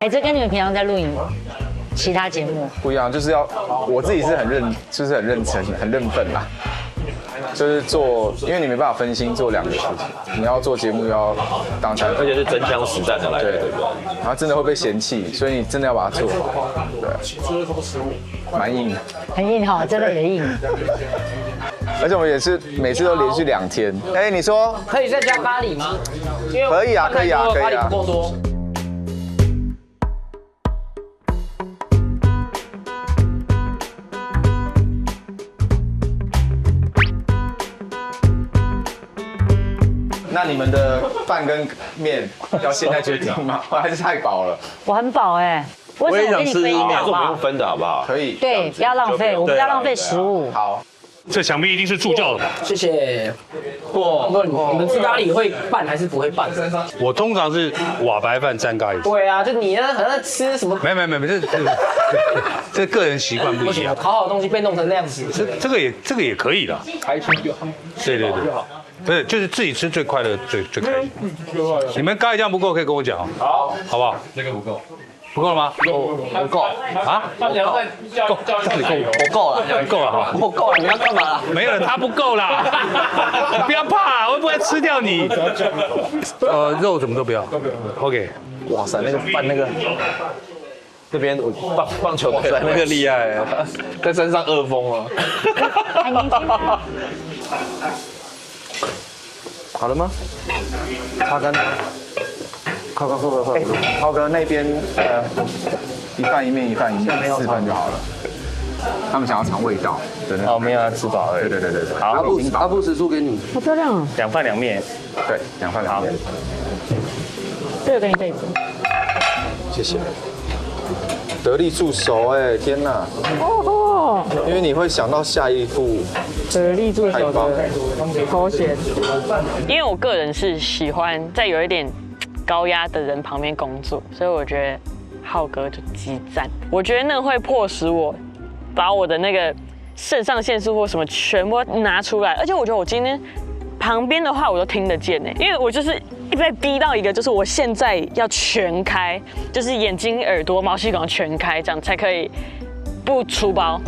哎，这跟你们平常在录影其他节目不一样，就是要我自己是很认真、很认份啦。就是做，因为你没办法分心做两个事情，你要做节目又要当餐，而且是真枪实弹的来。对，然后真的会被嫌弃，所以你真的要把它做好。对，蛮硬的，很硬哈，真的也硬。而且我们也是每次都连续2天。哎，你说可以再加咖喱吗？因为可以啊，可以啊，可以咖喱啊不。够多。那你们的饭跟面要现在决定吗？还是太饱了？我很饱哎，为什么我跟你分一个好不好我们用？分的好不好？可以。对，不要浪费，我们不要浪费食物。好。这想必一定是助教的吧？谢谢。不，你们吃咖喱会拌还是不会拌？我通常是瓦白饭蘸咖喱。对啊，就你呢，好像在吃什么？没，这个人习惯不不行，一样。烤好的东西被弄成那样子。这个也可以的。开心就好。对，不是，就是自己吃最快乐、最开心。你们咖喱酱不够可以跟我讲哦，好不好？那个不够。不够了吗？不够啊？够，这里够，我够了，够了哈。我够了，你要干嘛啦？没有了，他不够啦！你不要怕，我会不会吃掉你？肉什么都不要。OK。哇塞，那个拌那个，这边棒球队那个厉害，在身上二疯了。还年轻。好了吗？擦干。快！涛哥那边一饭一面4份就好了。他们想要尝味道的那哦，没有要吃饱而已。对。好，阿布食出给你。好漂亮啊！ 2饭2面。对，2饭2面。这个给你这一份。谢谢。得力助手哎，天哪！哦，因为你会想到下一步。得力助手的头衔。因为我个人是喜欢在有一点高压的人旁边工作，所以我觉得浩哥就激赞。我觉得那会迫使我把我的那个肾上腺素或什么全部拿出来，而且我觉得我今天旁边的话我都听得见呢，因为我就是被逼到一个，就是我现在要全开，就是眼睛、耳朵、毛细管全开，这样才可以不出包。